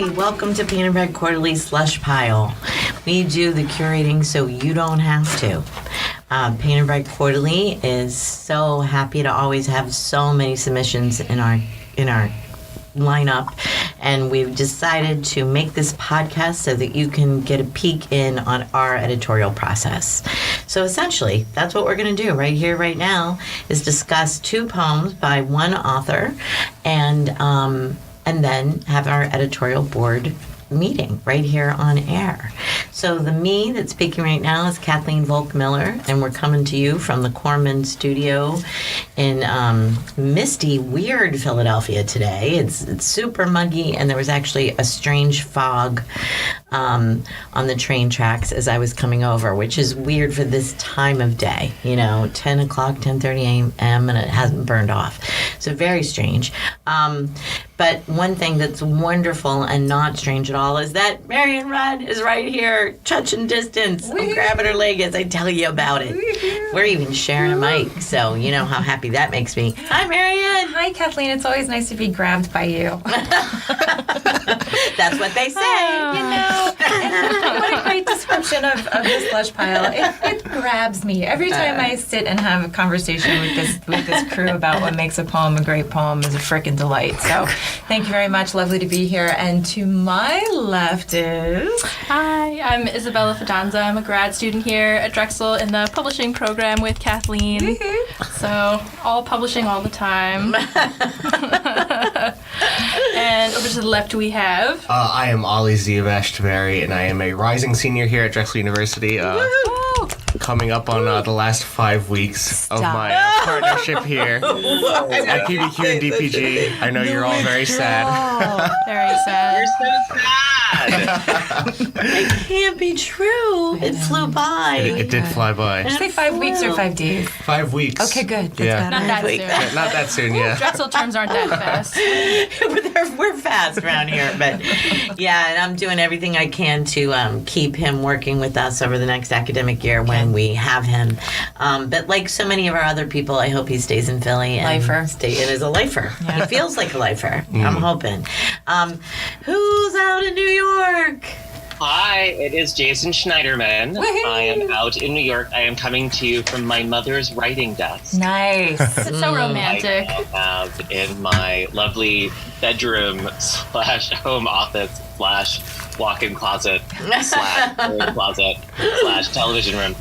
Hi, welcome to Painted Red Quarterly Slush Pile. We do the curating so you don't have to. Painted Red Quarterly is so happy to always have so many submissions in our lineup, and we've decided to make this podcast so that you can get a peek in on our editorial process. So essentially, that's what we're going to do right here, right now, is discuss two poems by one author, and then have our editorial board meeting right here on air. So the me that's speaking right now is Kathleen Volk Miller, and we're coming to you from the Corman studio in misty, weird Philadelphia today. It's super muggy, and there was actually a strange fog on the train tracks as I was coming over, which is weird for this time of day, 10 o'clock, 10:30 a.m., and it hasn't burned off. So very strange. But one thing that's wonderful and not strange at all is that Marion Wrenn is right here, touching distance. I'm grabbing her leg as I tell you about it. We're even sharing a mic, so you know how happy that makes me. Hi, Marion. Hi, Kathleen. It's always nice to be grabbed by you. That's what they say, And what a great description of this slush pile. It grabs me. Every time I sit and have a conversation with this crew about what makes a poem a great poem is a frickin' delight. So thank you very much. Lovely to be here. And to my left is... Hi, I'm Isabella Fidenza. I'm a grad student here at Drexel in the publishing program with Kathleen. So all publishing all the time. And over to the left we have... I am Ollie Ziavash-Taveri, and I am a rising senior here at Drexel University. Coming up on the last 5 weeks of my partnership here at PBQ and DPG. I know you're all very sad. Very sad. You're so sad. It can't be true. It flew by. It did fly by. Did you say 5 weeks or 5 days? 5 weeks. Okay, good. That's Yeah. Not that soon. Not that soon, yeah. Drexel terms aren't that fast. We're fast around here, but yeah, and I'm doing everything I can to keep him working with us over the next academic year when we have him. But like so many of our other people, I hope he stays in Philly and Lifer. is a lifer. Yeah. He feels like a lifer. I'm hoping. Who's out in New York? Hi, it is Jason Schneiderman. Woohoo! I am out in New York. I am coming to you from my mother's writing desk. Nice. It's so romantic. I now have in my lovely bedroom / home office / walk-in closet / closet / television room.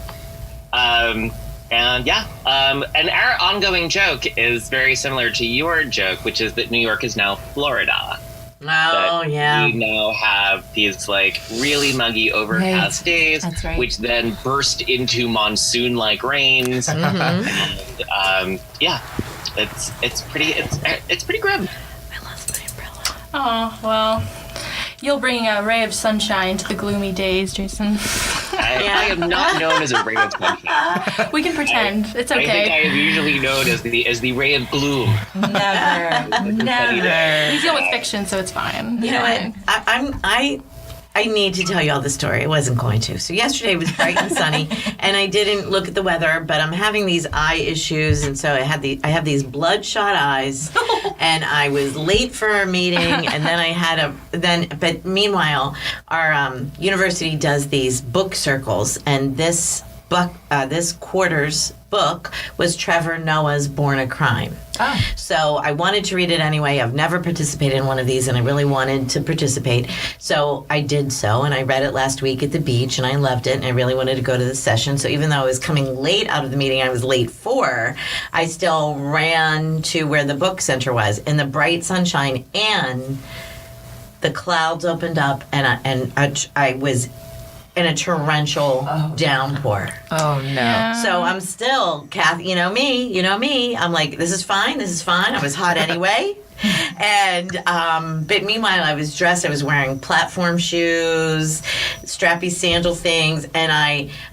And our ongoing joke is very similar to your joke, which is that New York is now Florida. Oh, yeah. We now have these really muggy overcast days, That's right. which then burst into monsoon-like rains. And it's pretty grim. I lost my umbrella. Oh, well, you'll bring a ray of sunshine to the gloomy days, Jason. I am not known as a ray of sunshine. We can pretend. It's okay. I think I am usually known as the ray of gloom. Never. We deal with fiction, so it's fine. You know what? I need to tell you all the story. I wasn't going to. So yesterday was bright and sunny, and I didn't look at the weather, but I'm having these eye issues, and so I have these bloodshot eyes, and I was late for a meeting, and then but meanwhile, our university does these book circles, and this quarter's book was Trevor Noah's Born a Crime. Oh. So I wanted to read it anyway. I've never participated in one of these, and I really wanted to participate. So I did so, and I read it last week at the beach, and I loved it, and I really wanted to go to the session. So even though I was coming late out of the meeting, I was late for, I still ran to where the book center was in the bright sunshine, and the clouds opened up, and I was in a torrential downpour. Oh, no. So I'm still, Kath, you know me. I'm like, this is fine. I was hot anyway. And, but meanwhile, I was dressed, I was wearing platform shoes, strappy sandal things, and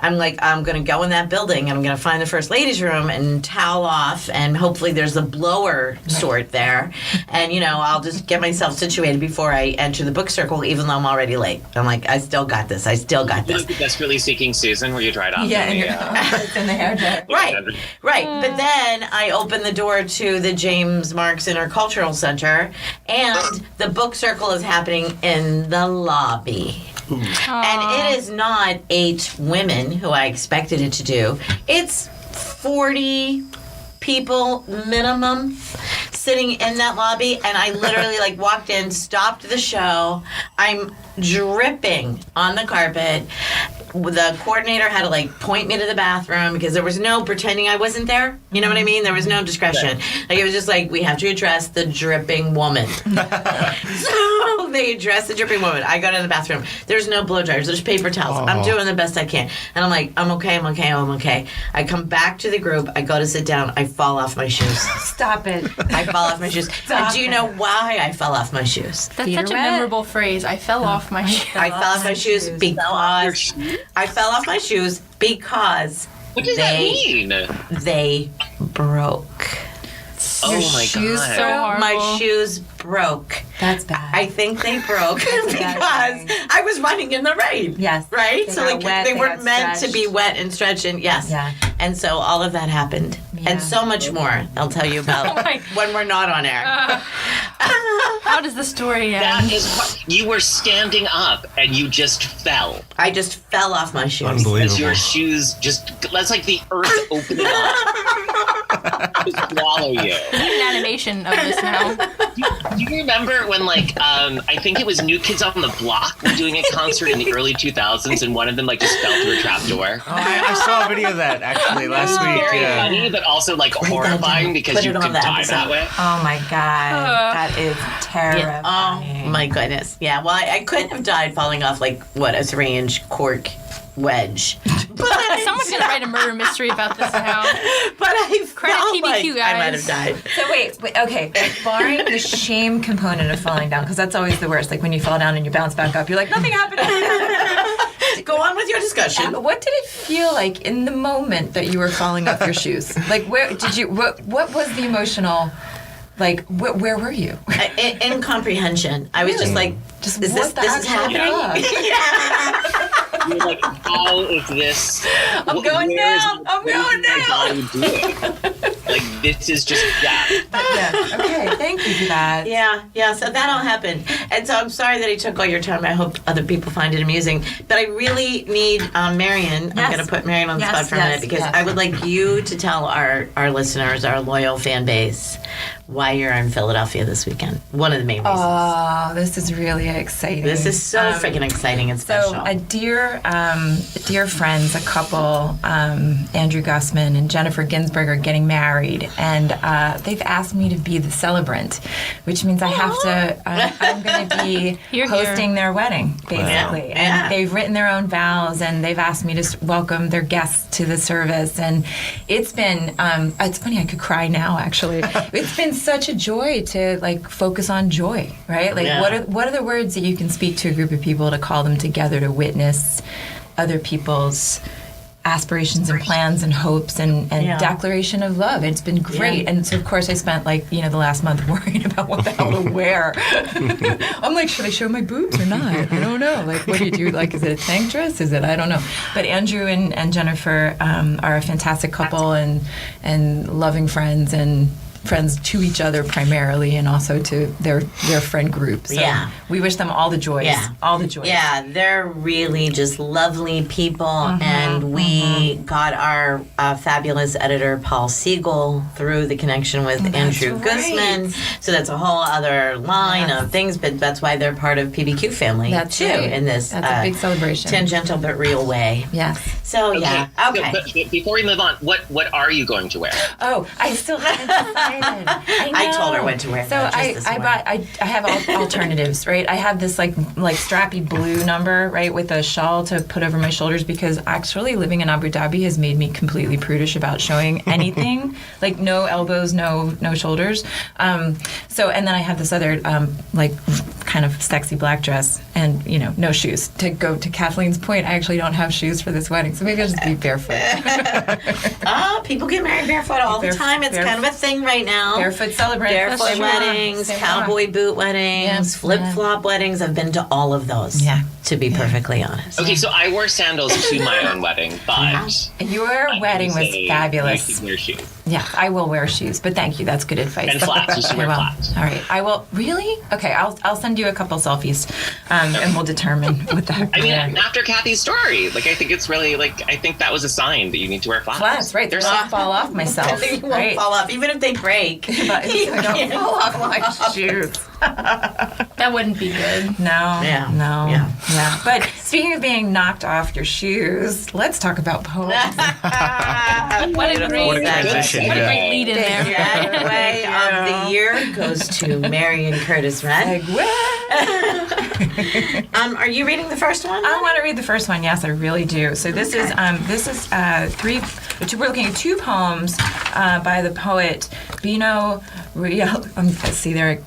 I'm like, I'm going to go in that building, I'm going to find the first ladies' room and towel off, and hopefully there's a blower sort there, and, I'll just get myself situated before I enter the book circle, even though I'm already late. I'm like, I still got this. Desperately Seeking Susan, where you tried off. Yeah, it's in the hair dryer. Right. But then I opened the door to the James Marks Intercultural center, and the book circle is happening in the lobby. And it is not 8 women who I expected it to do. It's 40 people minimum sitting in that lobby, and I literally like walked in, stopped the show. I'm dripping on the carpet. The coordinator had to like point me to the bathroom because there was no pretending I wasn't there. You know what I mean? There was no discretion. Like it was just like, we have to address the dripping woman. So they addressed the dripping woman. I go to the bathroom. There's no blow dryers. There's paper towels. I'm doing the best I can. And I'm like, I'm okay. I come back to the group. I go to sit down. I fall off my shoes. Stop it. I fall off my shoes. And do you know why I fell off my shoes? That's such a memorable phrase. I fell off my shoes. I fell off my shoes because I fell off my shoes because What does that mean? they broke. Oh my shoes god. So horrible. My shoes broke. That's bad. I think they broke because I was running in the rain. Yes. Right? They So got like wet, they they weren't got meant to stretched. be wet and stretched and yes. Yeah. And so all of that happened. Yeah. And so much more I'll tell you about my- when we're not on air. How does the story That end? is what you were standing up and you just fell. I just fell off my shoes. As Unbelievable. your shoes that's like the earth opening up to swallow you. I need an animation of this now. Do you remember when, like, I think it was New Kids on the Block were doing a concert in the early 2000s, and one of them like just fell through a trapdoor? Oh, I saw a video of that actually last week. Very Yeah. funny, but also like that horrifying down. because Put you it on could the die episode. that way. Oh my god, that is terrifying. Yeah. Oh my goodness. Yeah. Well, I couldn't have died falling off like a 3-inch cork wedge. But Someone's gonna write a murder mystery about this now. But I Credit felt PBQ, like I might guys. have died. So wait, okay. Barring the shame component of falling down, because that's always the worst. Like when you fall down and you bounce back up, you're like, nothing happened. Go on with your discussion. What did it feel like in the moment that you were falling off your shoes? Like where did you? What was the emotional? Like where were you? Incomprehension. I was just like, Just is what the this actual happening? fuck? You're like, how is this? I'm going down. I'm going down. Like this is just Yeah. Okay. Thank you for that. Yeah, so that all happened. And so I'm sorry that I took all your time. I hope other people find it amusing. But I really need Marion. I'm Yes. going to put Marion on the Yes, spot for a yes, minute because yes. I would like you to tell our listeners, our loyal fan base, why you're in Philadelphia this weekend. One of the main reasons. Oh, this is really exciting. This is so freaking exciting and special. So, a dear friends, a couple, Andrew Gussman and Jennifer Ginsburg, are getting married, and they've asked me to be the celebrant, which means I have to. I'm going to be Here, hosting here. their wedding, basically. Yeah. And they've written their own vows, and they've asked me to welcome their guests to the service, and it's been. It's funny, I could cry now. Actually, it's been such a joy to like focus on joy, right? Like, Yeah. what are the words that you can speak to a group of people to call them together to witness other people's aspirations and plans and hopes and Yeah. declaration of love. It's been great. Yeah. And so of course I spent like, the last month worrying about what the hell to wear. I'm like, should I show my boobs or not? I don't know. Like, what do you do? Like, is it a tank dress? Is it, I don't know. But Andrew and Jennifer are a fantastic couple and loving friends and friends to each other primarily and also to their friend group. So Yeah. we wish them all the joys. Yeah. All the joys. Yeah, they're really just lovely people, and we got our fabulous editor Paul Siegel through the connection with Andrew right. Guzman. So that's a whole other line of things, but that's why they're part of PBQ family That's too right. in this That's a big celebration. tangential but real way. Yes. So yeah, okay. But before we move on, what are you going to wear? Oh, I still haven't decided. I told her what to wear. So just this I morning. bought I have alternatives, right? I have this like strappy blue number, right, with a shawl to put over my shoulders because actually living in Abu Dhabi has made me completely prudish about showing anything, like no elbows, no shoulders. So and then I have this other like kind of sexy black dress, and no shoes. To go to Kathleen's point, I actually don't have shoes for this wedding, so maybe I'll just be barefoot. People get married barefoot all the time. It's kind of a thing right now. Barefoot celebrate. Barefoot weddings, cowboy boot weddings, flip-flop weddings. I've been to all of those, to be perfectly honest. Okay, so I wore sandals to my own wedding, but your wedding was fabulous. You can wear shoes. Yeah, I will wear shoes, but thank you. That's good advice. And flats. You should wear flats. All right, I will. Really? Okay, I'll send you a couple selfies, and we'll determine what the heck. I mean, after Kathy's story, I think it's really I think that was a sign that you need to wear flats. Flats, right? They're not fall off myself. They won't fall off, even if they break. I don't fall off my shoes. That wouldn't be good. No. Yeah. No. Yeah. But speaking of being knocked off your shoes, let's talk about poems. What a great transition. What a great lead in there. Segue of the year goes to Marion Wrenn. Are you reading the first one? I want to read the first one. Yes, I really do. So this is we're looking at two poems by the poet Bino see there.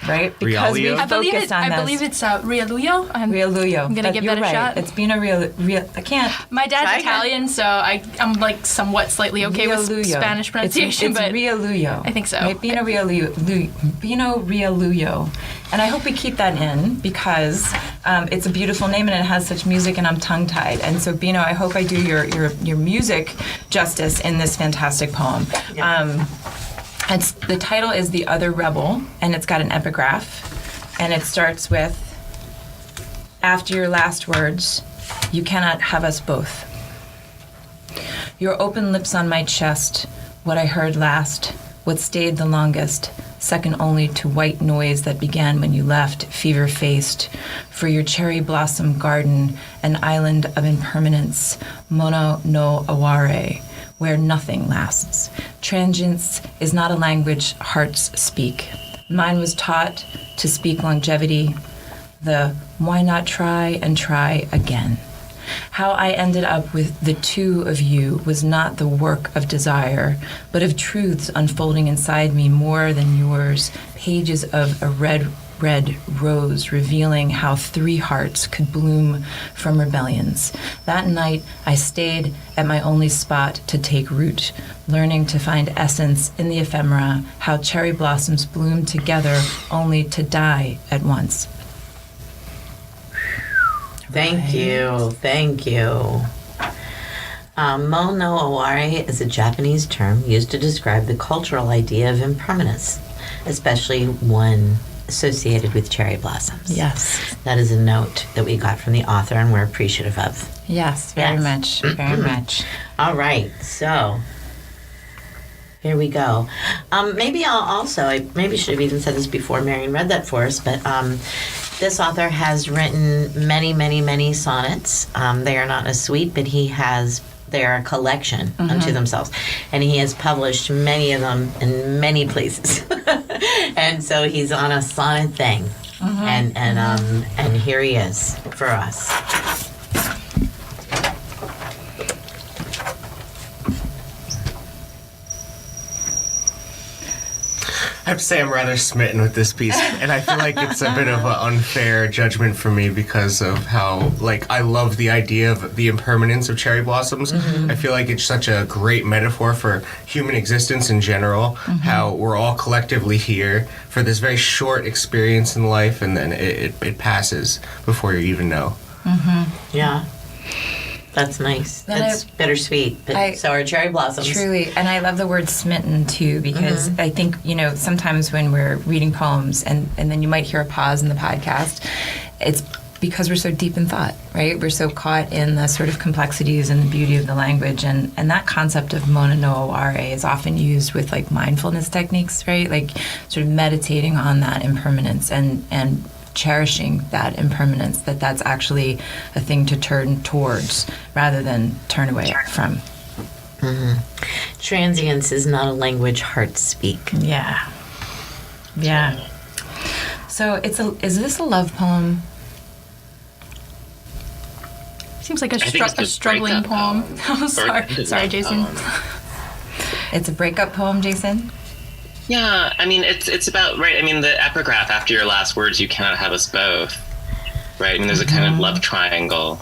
Right? Because we Realuyo? focused on I believe it's Realuyo. Realuyo. I'm gonna give that a shot. It's Bino Real. I can't. My dad's Try Italian, so I'm somewhat slightly okay with Spanish pronunciation, it's but Realuyo. I think so. Right? Bino Realuyo. And I hope we keep that in because it's a beautiful name and it has such music, and I'm tongue-tied. And so, Bino, I hope I do your music justice in this fantastic poem. Yeah. The title is The Other Rebel, and it's got an epigraph, and it starts with, after your last words, you cannot have us both. Your open lips on my chest, what I heard last, what stayed the longest, second only to white noise that began when you left, fever-faced, for your cherry blossom garden, an island of impermanence, Manoa no aware, where nothing lasts. Transience is not a language hearts speak. Mine was taught to speak longevity, the why not try and try again. How I ended up with the two of you was not the work of desire, but of truths unfolding inside me more than yours, pages of a red rose revealing how three hearts could bloom from rebellions. That night, I stayed at my only spot to take root, learning to find essence in the ephemera, how cherry blossoms bloom together only to die at once. Thank you. Mo no aware is a Japanese term used to describe the cultural idea of impermanence, especially one associated with cherry blossoms. Yes. That is a note that we got from the author and we're appreciative of. Yes, very much. All right, so here we go. Maybe I maybe should have even said this before Marion read that for us, but this author has written many, many, many sonnets. They are not in a suite, but they are a collection unto themselves. And he has published many of them in many places. And so he's on a sonnet thing. And here he is for us. I have to say I'm rather smitten with this piece, and I feel like it's a bit of an unfair judgment for me because of how, I love the idea of the impermanence of cherry blossoms. I feel like it's such a great metaphor for human existence in general, how we're all collectively here for this very short experience in life, and then it passes before you even know. Yeah. That's nice. That's bittersweet, but so are cherry blossoms. Truly, and I love the word smitten too, because I think, sometimes when we're reading poems and then you might hear a pause in the podcast, it's because we're so deep in thought, right? We're so caught in the sort of complexities and the beauty of the language, and that concept of Manoa no aware is often used with mindfulness techniques, right? Sort of meditating on that impermanence and cherishing that impermanence, that's actually a thing to turn towards rather than turn away from. Transience is not a language hearts speak. Yeah. So is this a love poem? Seems like I think it's a struggling breakup poem. Oh, sorry, Jason. It's a breakup poem, Jason? Yeah, I mean, it's about, right, I mean, the epigraph, after your last words, you cannot have us both. right? I mean, there's a kind of love triangle.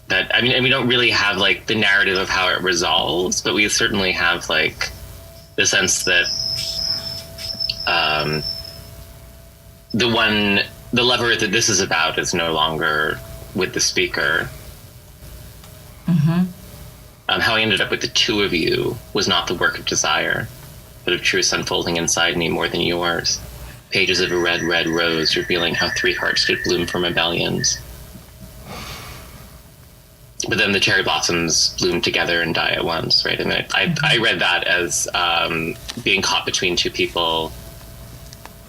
That, I mean, and we don't really have like the narrative of how it resolves, but we certainly have like the sense that the lover that this is about is no longer with the speaker. How I ended up with the two of you was not the work of desire, but of truth unfolding inside me more than yours. Pages of a red, red rose revealing how three hearts could bloom from rebellions. But then the cherry blossoms bloom together and die at once, right? And I read that as being caught between two people,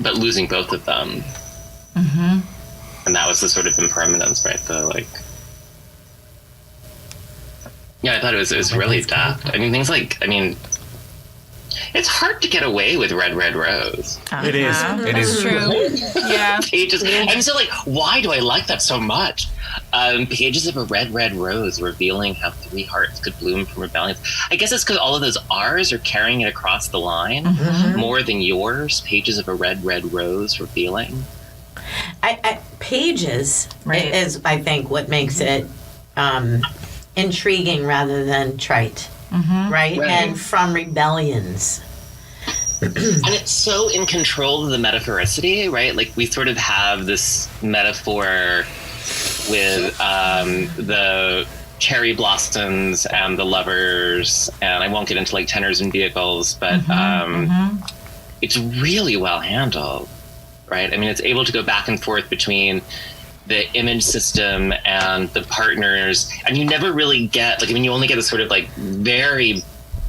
but losing both of them. And that was the sort of impermanence, right? The like, yeah, I thought it was really daft. I mean, things like, I mean, it's hard to get away with Red Red Rose. It is. It is True. Yeah. Pages, I'm so like, why do I like that so much? Pages of a red, red rose revealing how three hearts could bloom from rebellion. I guess it's because all of those R's are carrying it across the line more than yours. Pages of a red, red rose revealing. Pages is, I think, what makes it intriguing rather than trite, right? And from rebellions. And it's so in control of the metaphoricity, right? Like we sort of have this metaphor with the cherry blossoms and the lovers, and I won't get into like tenors and vehicles, but it's really well handled, right? I mean, it's able to go back and forth between the image system and the partners, and you never really get, like, I mean, you only get a sort of like very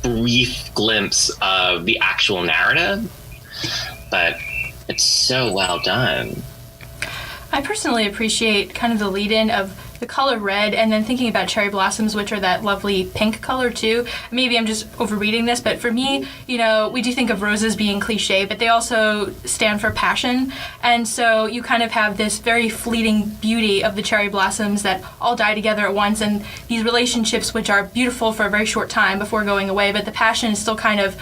brief glimpse of the actual narrative, but it's so well done. I personally appreciate kind of the lead-in of the color red, and then thinking about cherry blossoms, which are that lovely pink color too. Maybe I'm just overreading this, but for me, you know, we do think of roses being cliche, but they also stand for passion. And so you kind of have this very fleeting beauty of the cherry blossoms that all die together at once, and these relationships which are beautiful for a very short time before going away, but the passion is still kind of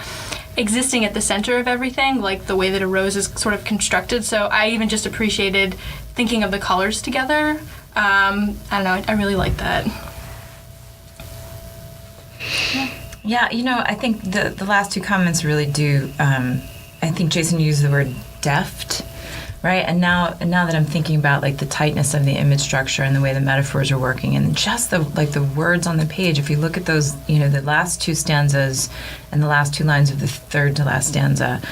existing at the center of everything, like the way that a rose is sort of constructed. So I even just appreciated thinking of the colors together. I don't know, I really like that. Yeah, you know, I think the last two comments really do, I think Jason used the word deft, right? And now that I'm thinking about like the tightness of the image structure and the way the metaphors are working, and just the words on the page, if you look at those, you know, the last two stanzas and the last two lines of the third to last stanza,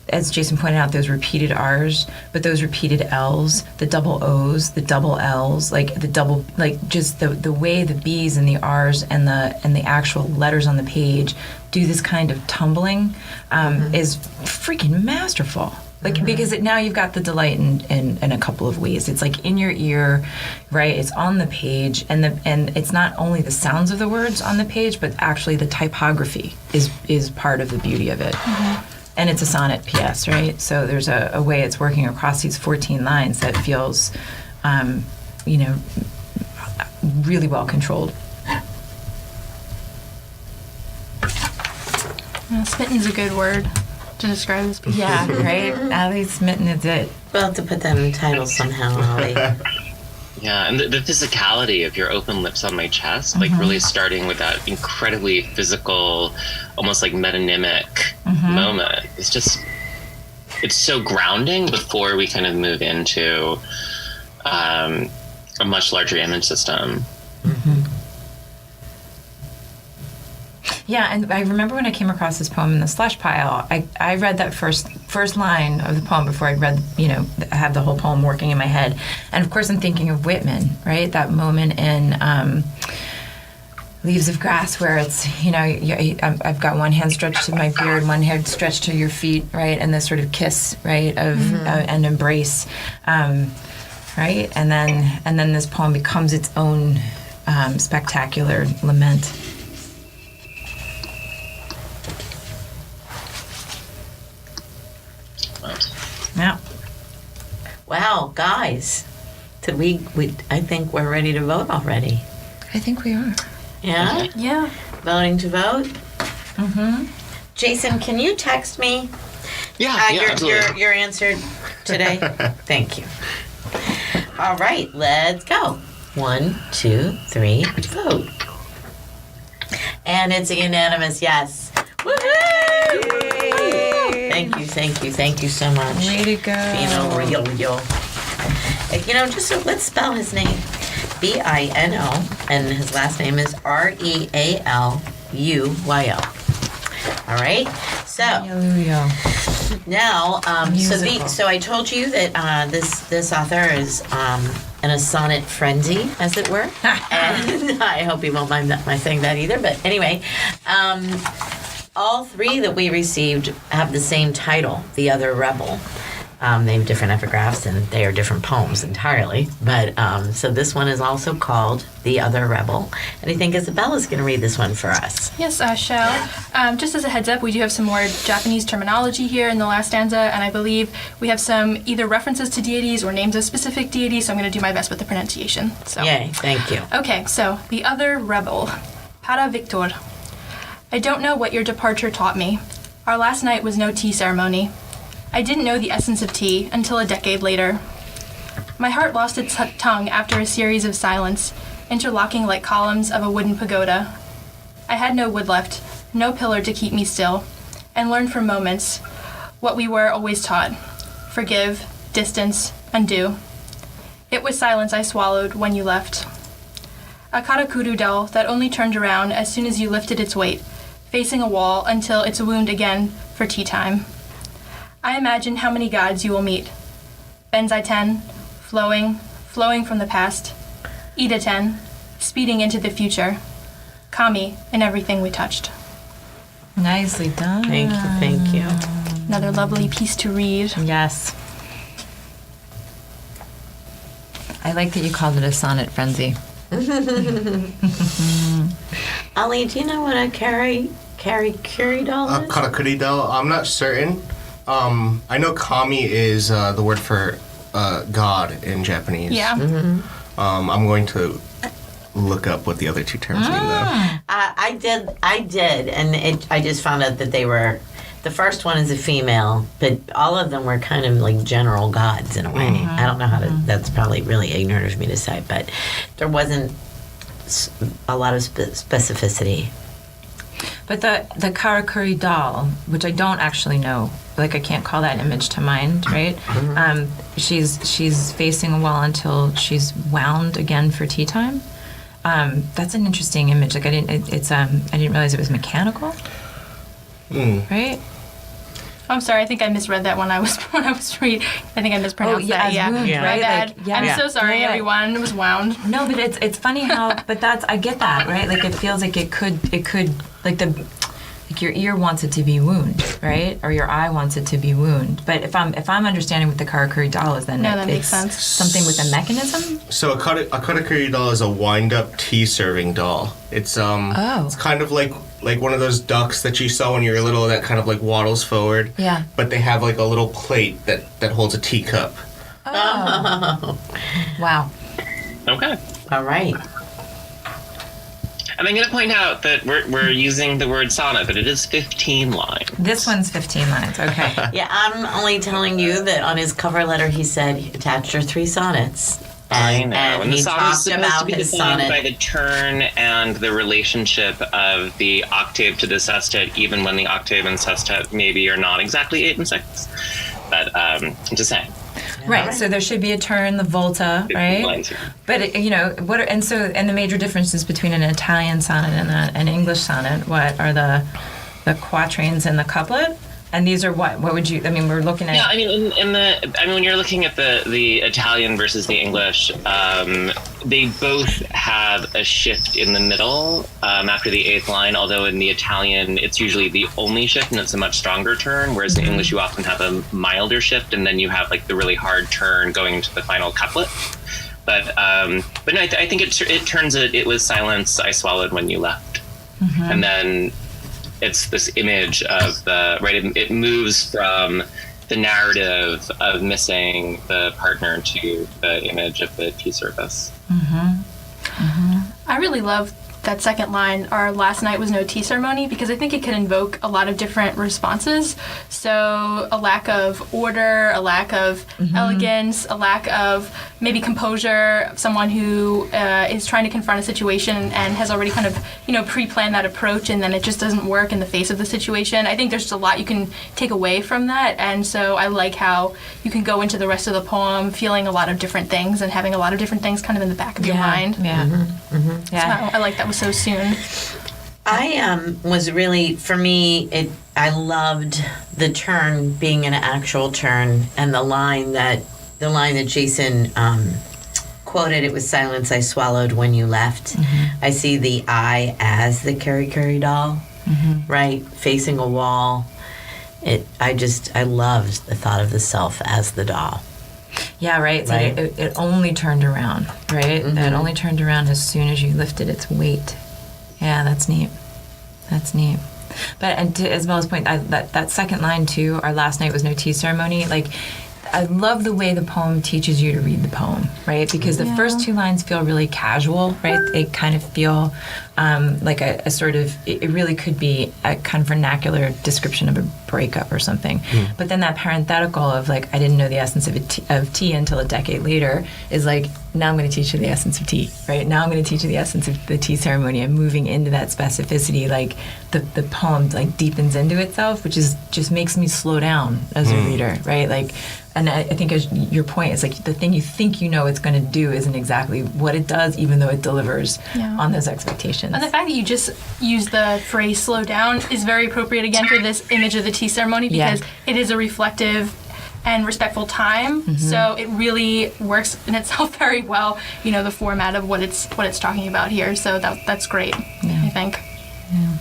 as Jason pointed out, those repeated R's, but those repeated L's, the double O's, the double L's, like the double, like just the way the B's and the R's and the actual letters on the page do this kind of tumbling is freaking masterful. Like, because now you've got the delight in a couple of ways. It's like in your ear, right? It's on the page, and it's not only the sounds of the words on the page, but actually the typography is part of the beauty of it. And it's a sonnet PS, right? So there's a way it's working across these 14 lines that feels, you know, really well controlled. Smitten's a good word to describe this piece. Yeah, right? At least Smitten is it. We'll have to put that in the title somehow, Ollie. Yeah, and the physicality of your open lips on my chest, like really starting with that incredibly physical, almost like metonymic moment. It's just, it's so grounding before we kind of move into a much larger image system. Yeah, and I remember when I came across this poem in the Slush Pile, I read that first line of the poem before I read, you know, I had the whole poem working in my head. And of course I'm thinking of Whitman, right? That moment in Leaves of Grass where it's, you know, I've got one hand stretched to my beard, one hand stretched to your feet, right? And this sort of kiss, right, of an embrace, right? And then this poem becomes its own spectacular lament. Yeah. Wow, guys. Did we I think we're ready to vote already. I think we are. Yeah? Yeah. Voting to vote? Jason, can you text me? You're answered today. Thank you. All right, let's go. 1, 2, 3, vote. And it's a unanimous yes. Woohoo! Thank you so much. Way to go. Bino Realuyo. Just so let's spell his name. Bino, and his last name is Realuyo. All right. So now, so I told you that this author is in a sonnet frenzy, as it were, and I hope he won't mind my saying that either. But anyway, all three that we received have the same title, The Other Rebel. They have different epigraphs, and they are different poems entirely. But so this one is also called The Other Rebel. And I think Isabella's going to read this one for us. Yes, I shall. Just as a heads up, we do have some more Japanese terminology here in the last stanza, and I believe we have some either references to deities or names of specific deities, so I'm going to do my best with the pronunciation. So. Yay, thank you. Okay, so The Other Rebel. Para Victor. I don't know what your departure taught me. Our last night was no tea ceremony. I didn't know the essence of tea until a decade later. My heart lost its tongue after a series of silence, interlocking like columns of a wooden pagoda. I had no wood left, no pillar to keep me still, and learned from moments what we were always taught: forgive, distance, undo. It was silence I swallowed when you left. A karakuru doll that only turned around as soon as you lifted its weight, facing a wall until it's a wound again for tea time. I imagine how many gods you will meet. Benzaiten, flowing from the past. Ida-ten, speeding into the future. Kami in everything we touched. Nicely done. Thank you. Another lovely piece to read. Yes. I like that you called it a sonnet frenzy. Ali, do you know what a Kari doll is? Karakuri doll. I'm not certain. I know kami is the word for God in Japanese. Yeah. I'm going to look up what the other two terms mean, though. I did, and I just found out that they were. The first one is a female, but all of them were kind of like general gods in a way. I don't know how to. That's probably really ignorant of me to say, but there wasn't a lot of specificity. But the karakuri doll, which I don't actually know, like I can't call that image to mind, right? She's facing a wall until she's wound again for tea time. That's an interesting image. Like I didn't realize it was mechanical. Right? I'm sorry, I think I misread that when I was reading. I think I mispronounced that. Yeah, wound, my right? bad. Like, I'm so sorry, everyone. It was wound. No, but it's funny how. But I get that, right? Like it feels like it could like your ear wants it to be wound, right? Or your eye wants it to be wound. But if I'm understanding what the karakuri doll is, then that makes it's sense. something with a mechanism. So a karakuri doll is a wind-up tea-serving doll. It's it's kind of like one of those ducks that you saw when you were little that kind of like waddles forward. Yeah. But they have like a little plate that holds a teacup. Oh. Wow. Okay. All right. And I'm going to point out that we're using the word sonnet, but it is 15 lines. This one's 15 lines. Okay. Yeah, I'm only telling you that on his cover letter he said attached are 3 sonnets. I know. And the he sonnet is talked supposed to about be his defined sonnet. by the turn and the relationship of the octave to the sestet, even when the octave and sestet maybe are not exactly 8 and 6. But I'm just saying. Right. So there should be a turn, the volta, 15 right? lines here. But and the major differences between an Italian sonnet and an English sonnet. What are the quatrains and the couplet? And these are what would you? I mean, we're looking at. Yeah, I mean, when you're looking at the Italian versus the English, they both have a shift in the middle after the 8th line. Although in the Italian, it's usually the only shift, and it's a much stronger turn. Whereas in English, you often have a milder shift, and then you have like the really hard turn going into the final couplet. But no, I think it turns it. It was silence I swallowed when you left, and then. It's this image of it moves from the narrative of missing the partner to the image of the tea service. I really love that second line, our last night was no tea ceremony, because I think it can invoke a lot of different responses. So a lack of order, a lack of elegance, a lack of maybe composure, someone who is trying to confront a situation and has already kind of, pre-planned that approach, and then it just doesn't work in the face of the situation. I think there's just a lot you can take away from that, and so I like how you can go into the rest of the poem feeling a lot of different things and having a lot of different things kind of in the back of your mind. Yeah. So I like that was so soon. I was really, for me, I loved the turn being an actual turn, and the line that Jason quoted. It was "Silence I swallowed when you left." I see the I as the Carrie doll, right, facing a wall. I loved the thought of the self as the doll. Yeah, right. So Right. it only turned around, right? It only turned around as soon as you lifted its weight. Yeah, that's neat. That's neat. But and to Isabella's point, that second line too, our last night was no tea ceremony. Like, I love the way the poem teaches you to read the poem, right? Because the first two lines feel really casual, right? They kind of feel like a sort of, it really could be a kind of vernacular description of a breakup or something. But then that parenthetical of like, I didn't know the essence of tea until a decade later is like, now I'm going to teach you the essence of tea, right? Now I'm going to teach you the essence of the tea ceremony. And moving into that specificity, like the poem like deepens into itself, which is just makes me slow down as a reader, right? Like, and I think as your point is like the thing you think you know it's going to do isn't exactly what it does, even though it delivers on those expectations. And the fact that you just use the phrase "slow down" is very appropriate again for this image of the tea ceremony, because it is a reflective and respectful time. So it really works in itself very well. The format of what it's talking about here. So that's great. I think. Yeah.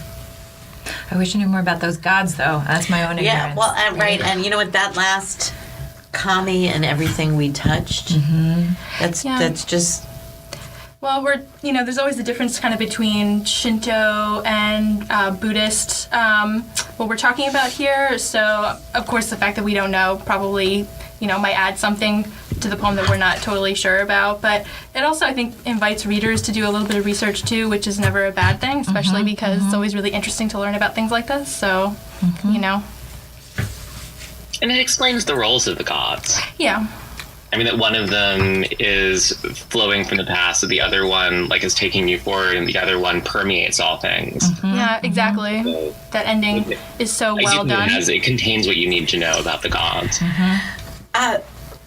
I wish I knew more about those gods, though. That's my own ignorance. Yeah, well, right, and you know what? That last kami and everything we touched. That's just. Well, there's always the difference kind of between Shinto and Buddhist, what we're talking about here. So, of course, the fact that we don't know probably, might add something to the poem that we're not totally sure about. But it also, I think, invites readers to do a little bit of research, too, which is never a bad thing, especially because it's always really interesting to learn about things like this. So, And it explains the roles of the gods. Yeah. I mean, that one of them is flowing from the past, and the other one, is taking you forward, and the other one permeates all things. Yeah, exactly. So, that ending is so well done. It contains what you need to know about the gods.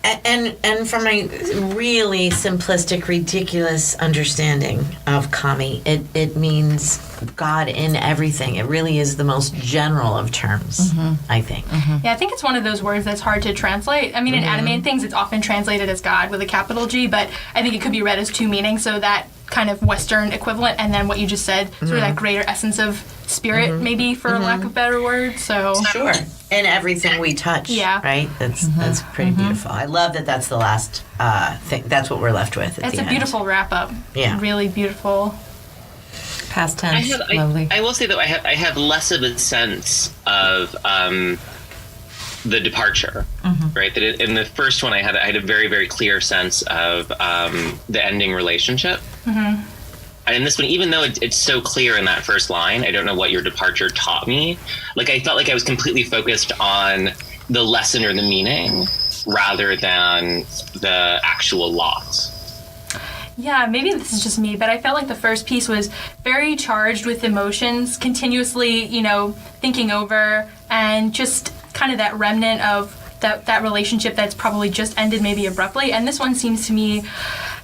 And from a really simplistic, ridiculous understanding of kami, it means God in everything. It really is the most general of terms, I think. Yeah, I think it's one of those words that's hard to translate. I mean, in animated things, it's often translated as God with a capital G, but I think it could be read as two meanings. So that kind of Western equivalent, and then what you just said, sort of that greater essence of spirit, maybe, for lack of better word. So sure. And everything we touch, right? That's pretty beautiful. I love that that's the last thing. That's what we're left with at it's the a end. beautiful wrap-up. Yeah. Really beautiful. Past tense. Lovely. I will say, though, I have less of a sense of the departure, right? That in the first one, I had a very, very clear sense of the ending relationship. And in this one, even though it's so clear in that first line, I don't know what your departure taught me. I felt like I was completely focused on the lesson or the meaning rather than the actual loss. Yeah, maybe this is just me, but I felt like the first piece was very charged with emotions, continuously, thinking over, and just kind of that remnant of that relationship that's probably just ended maybe abruptly. And this one seems to me,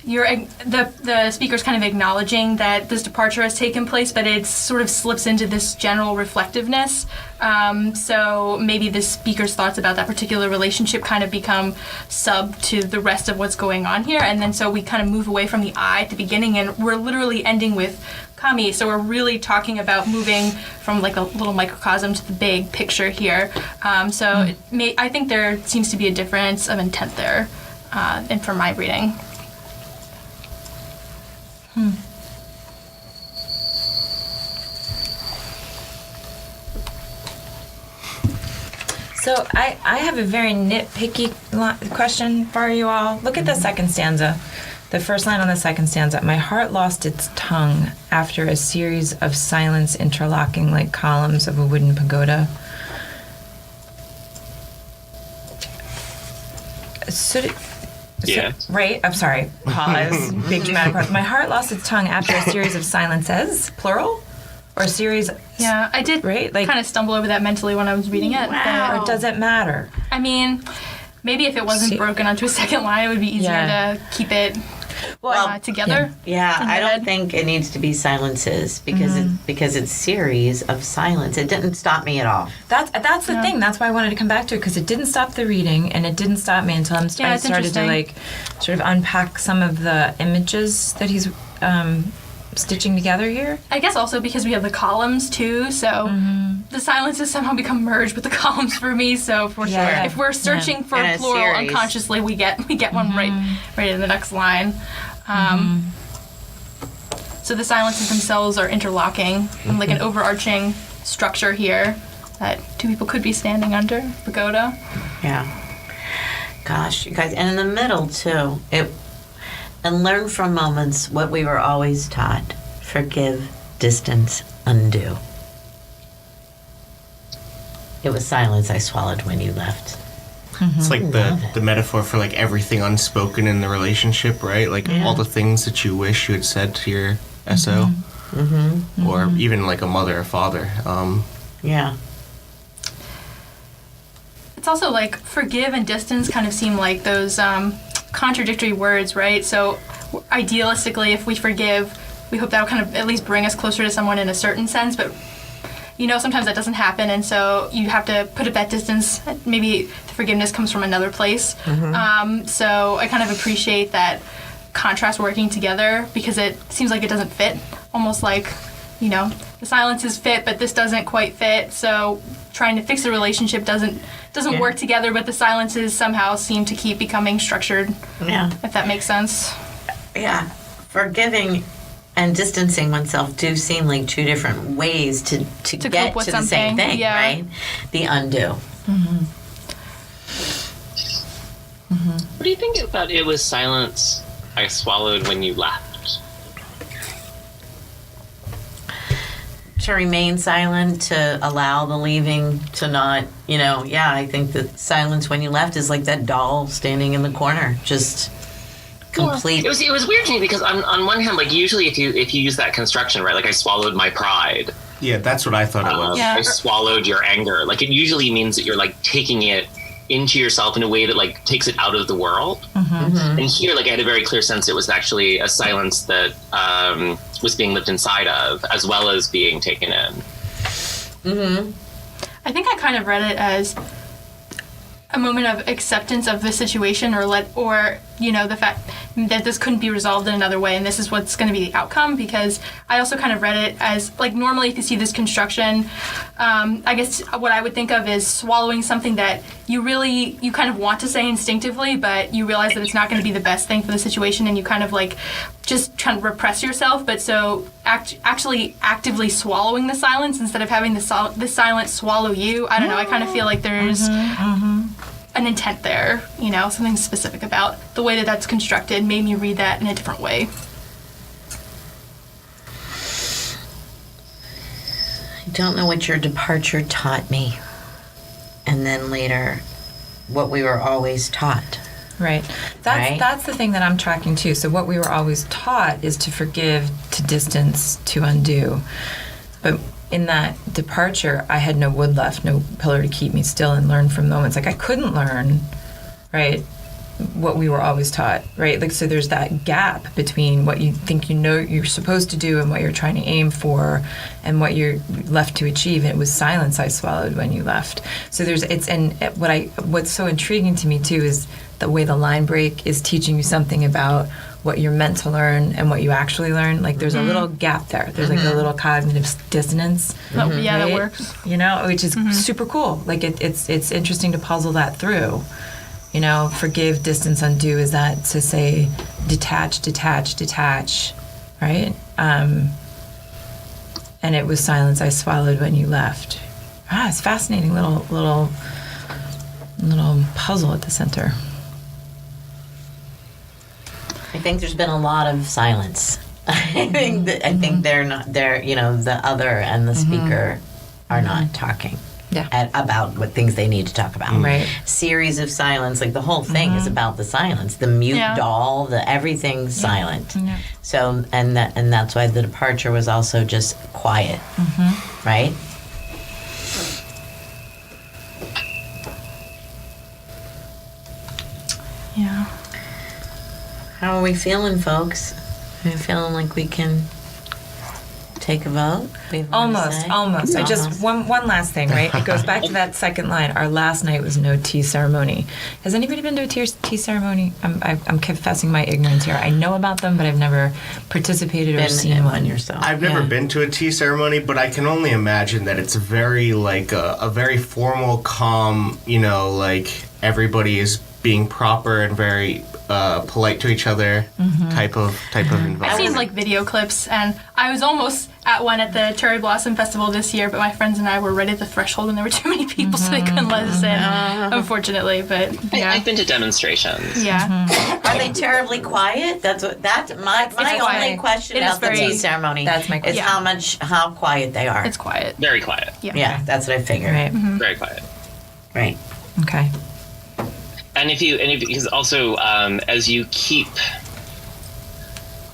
the speaker's kind of acknowledging that this departure has taken place, but it sort of slips into this general reflectiveness. So maybe the speaker's thoughts about that particular relationship kind of become sub to the rest of what's going on here. And then so we kind of move away from the I at the beginning, and we're literally ending with kami. So we're really talking about moving from a little microcosm to the big picture here. I think there seems to be a difference of intent there, and from my reading. So I have a very nitpicky question for you all. Look at the second stanza. The first line on the second stanza, my heart lost its tongue after a series of silence interlocking like columns of a wooden pagoda. Right? I'm sorry. Pause. Big dramatic pause. My heart lost its tongue after a series of silences, plural? Or a series... Yeah, I did kind of stumble over that mentally when I was reading it. Wow. Or does it matter? I mean, maybe if it wasn't broken onto a second line, it would be easier to keep it together. Yeah, I don't think it needs to be silences because it's series of silence. It didn't stop me at all. That's the thing. That's why I wanted to come back to it, because it didn't stop the reading, and it didn't stop me until I started to sort of unpack some of the images that he's stitching together here. I guess also because we have the columns too, so the silences somehow become merged with the columns for me. So for sure, if we're searching for a plural unconsciously, we get one right in the next line. So the silences themselves are interlocking, and like an overarching structure here that two people could be standing under. Pagoda. Yeah. Gosh, you guys, and in the middle too, and learn from moments what we were always taught: forgive, distance, undo. It was silence I swallowed when you left. It's like the metaphor for like everything unspoken in the relationship, right? Like all the things that you wish you had said to your SO, or even like a mother or father. Yeah. It's also like forgive and distance kind of seem like those contradictory words, right? So idealistically, if we forgive, we hope that'll kind of at least bring us closer to someone in a certain sense, but sometimes that doesn't happen, and so you have to put up that distance. Maybe the forgiveness comes from another place. So I kind of appreciate that contrast working together, because it seems like it doesn't fit. Almost like, the silences fit, but this doesn't quite fit. So trying to fix the relationship doesn't work together, but the silences somehow seem to keep becoming structured. Yeah. If that makes sense. Yeah. Forgiving and distancing oneself do seem like two different ways to get to the same thing, right? The undo. What do you think about it was silence I swallowed when you left? To remain silent, to allow the leaving, to not, I think that silence when you left is like that doll standing in the corner, just complete. Well, it was weird to me because on one hand, like usually if you use that construction, right, like I swallowed my pride. Yeah, that's what I thought it was. I swallowed your anger. Like it usually means that you're like taking it into yourself in a way that like takes it out of the world. And here, like I had a very clear sense it was actually a silence that was being lived inside of, as well as being taken in. I think I kind of read it as a moment of acceptance of the situation, or the fact that this couldn't be resolved in another way, and this is what's going to be the outcome. Because I also kind of read it as like, normally if you see this construction, I guess what I would think of is swallowing something that you kind of want to say instinctively, but you realize that it's not going to be the best thing for the situation, and you kind of like just trying to repress yourself. But so actually actively swallowing the silence instead of having the silence swallow you. I don't know. I kind of feel like there's an intent there, something specific about the way that that's constructed made me read that in a different way. I don't know what your departure taught me, and then later what we were always taught. Right. That's the thing that I'm tracking too. So what we were always taught is to forgive, to distance, to undo. But in that departure, I had no wood left, no pillar to keep me still and learn from moments. Like I couldn't learn, right, what we were always taught, right? Like, so there's that gap between what you think you're supposed to do and what you're trying to aim for and what you're left to achieve. And it was silence I swallowed when you left. So what's so intriguing to me too is the way the line break is teaching you something about what you're meant to learn and what you actually learn. Like there's a little gap there. There's like a little cognitive dissonance. Yeah, right? that works. Which is super cool. Like it's interesting to puzzle that through. Forgive, distance, undo. Is that to say detach, right? And it was silence I swallowed when you left. It's fascinating little puzzle at the center. I think there's been a lot of silence. I think they're not. They're the other and the speaker are not talking. Yeah. About what things they need to talk about. Right. Series of silence, like the whole thing is about the silence. The mute doll, the everything's silent. Yeah. So and that's why the departure was also just quiet, right? Yeah. How are we feeling, folks? Are we feeling like we can take a vote? Almost. I just one last thing, right? It goes back to that second line. Our last night was no tea ceremony. Has anybody been to a tea ceremony? I'm confessing my ignorance here. I know about them, but I've never participated or seen one yourself. I've never been to a tea ceremony, but I can only imagine that it's very like a very formal, calm. Like everybody is being proper and very polite to each other type of environment. I've seen like video clips, and I was almost at one at the Cherry Blossom Festival this year, but my friends and I were right at the threshold, and there were too many people, so they couldn't let us in, unfortunately. But yeah, I've been to demonstrations. yeah. Are they terribly quiet? That's my only quiet. question It is about the very- tea ceremony. That's my is question. how quiet they are. It's quiet. Very quiet. yeah, that's what I figured. Right. Very quiet. Right. Okay. And because also as you keep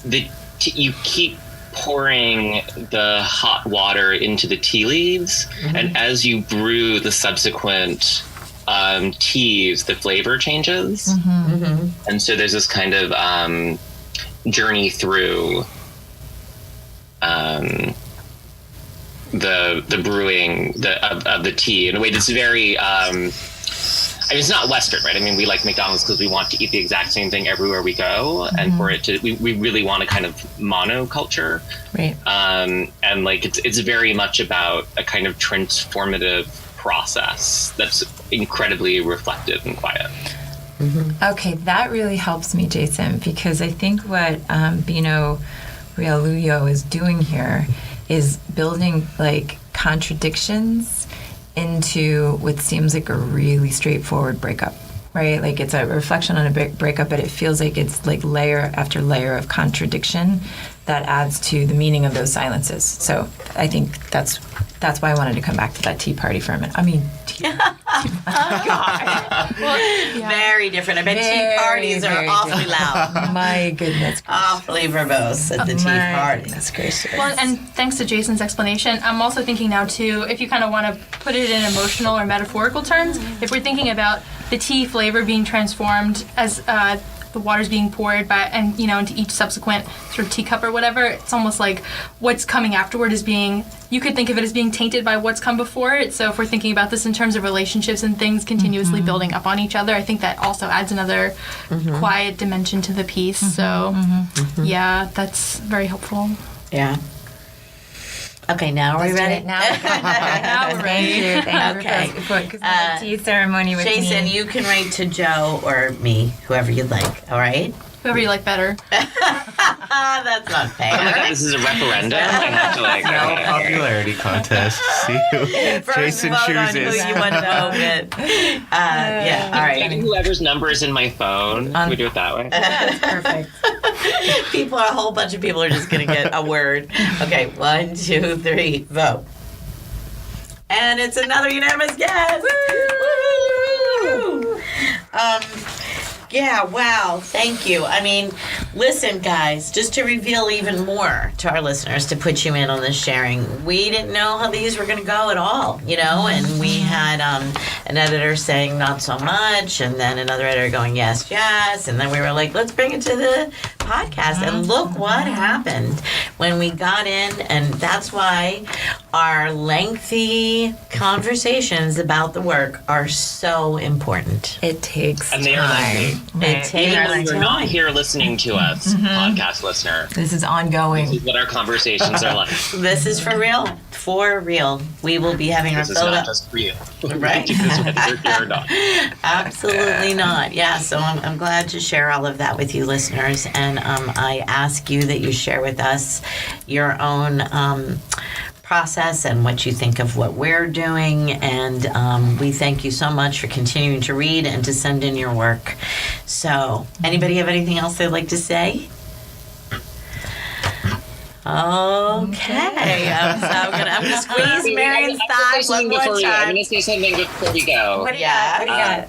you keep pouring the hot water into the tea leaves, and as you brew the subsequent teas, the flavor changes, and so there's this kind of journey through the brewing of the tea in a way that's very. It's not Western, right? I mean, we like McDonald's because we want to eat the exact same thing everywhere we go, and for it to, we really want a kind of monoculture, Right. and like it's very much about a kind of transformative process that's incredibly reflective and quiet. Okay, that really helps me, Jason, because I think what Bino Realuyo is doing here is building like contradictions into what seems like a really straightforward breakup, right? Like it's a reflection on a breakup, but it feels like it's like layer after layer of contradiction that adds to the meaning of those silences. So I think that's why I wanted to come back to that tea party for a minute. I mean, Very different. I bet tea parties are very awfully different. loud. My goodness. Awfully verbose at the tea party. That's gracious. Well, and thanks to Jason's explanation, I'm also thinking now too, if you kind of want to put it in emotional or metaphorical terms, if we're thinking about the tea flavor being transformed as the water's being poured and into each subsequent sort of teacup or whatever, it's almost like what's coming afterward is being, you could think of it as being tainted by what's come before it. So if we're thinking about this in terms of relationships and things continuously building up on each other, I think that also adds another quiet dimension to the piece. So yeah, that's very helpful. Yeah. Okay, now are we ready? Now we're ready. Thank you. Okay. Because the tea ceremony with Jason, me. you can write to Joe or me, whoever you'd like. All right? Whoever you like better. That's not Oh my god, fair. this is a referendum. I have to like. No popularity contest. See who First Jason vote on chooses. who you want to vote with. Yeah. All right. Whoever's number is in my phone. Can we do it that way? That's perfect. A whole bunch of people are just going to get a word. Okay, 1, 2, 3, vote. And it's another unanimous yes. Woo! Yeah, wow, thank you. I mean, listen, guys, just to reveal even more to our listeners, to put you in on this sharing, we didn't know how these were going to go at all, and we had an editor saying not so much, and then another editor going yes, yes, and then we were like, let's bring it to the podcast, and look what happened when we got in, and that's why our lengthy conversations about the work are so important. It takes And they are time. lengthy. It takes Even when you're not time. here listening to us, podcast listener, This is ongoing. this is what our conversations are like. This is for real. For real. We will be having This our is photo. not just for you. Right. This is whether you're here or not. Absolutely not. Yeah, so I'm glad to share all of that with you listeners. And I ask you that you share with us your own process and what you think of what we're doing. And we thank you so much for continuing to read and to send in your work. So, anybody have anything else they'd like to say? Okay. I'm gonna squeeze Marion's thighs one more I'm time. going to say something before we go. What do you got? What do you got?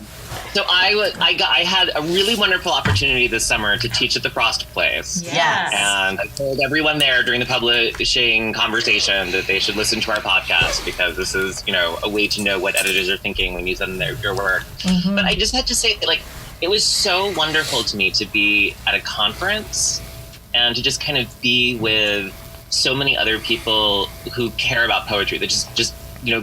So I had a really wonderful opportunity this summer to teach at the Frost Place. Yes. And I told everyone there during the publishing conversation that they should listen to our podcast because this is, a way to know what editors are thinking when you send your work. Mm-hmm. But I just had to say, it was so wonderful to me to be at a conference and to just kind of be with so many other people who care about poetry. That just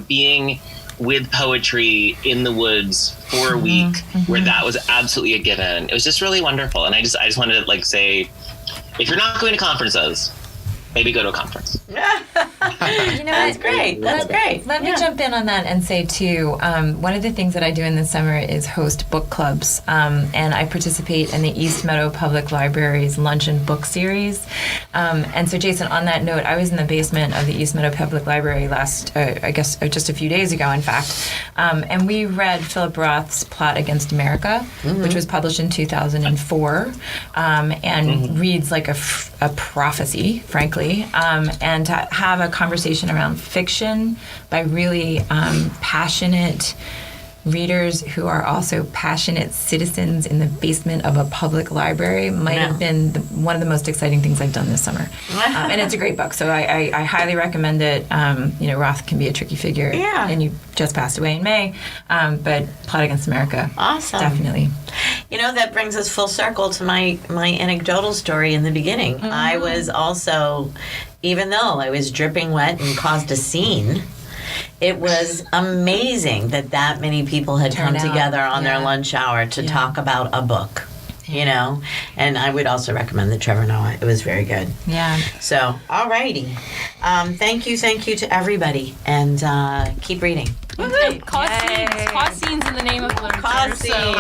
being with poetry in the woods for a week where that was absolutely a given. It was just really wonderful. And I just wanted to say, if you're not going to conferences, maybe go to a conference. That's great. That's great. Let me jump in on that and say, too, one of the things that I do in the summer is host book clubs. And I participate in the East Meadow Public Library's Lunch and Book Series. And so, Jason, on that note, I was in the basement of the East Meadow Public Library just a few days ago, in fact. And we read Philip Roth's Plot Against America, which was published in 2004, and reads like a prophecy, frankly. And to have a conversation around fiction by really passionate readers who are also passionate citizens in the basement of a public library might have been one of the most exciting things I've done this summer. And it's a great book, so I highly recommend it. Roth can be a tricky figure, and you just passed away in May, but Plot Against America, awesome, definitely. That brings us full circle to my anecdotal story in the beginning. I was also, even though I was dripping wet and caused a scene, it was amazing that many people had come together on their lunch hour to talk about a book, and I would also recommend the Trevor Noah. It was very good. Yeah. So, all righty. Thank you to everybody, and keep reading. Cause scenes in the name of literature.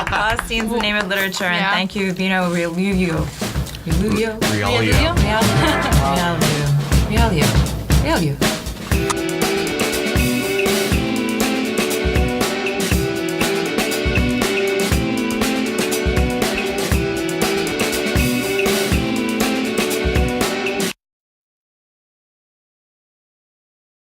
Cause scenes in the name of literature, and thank you, Bino Realuyo. Realuyo? Realuyo. Realuyo.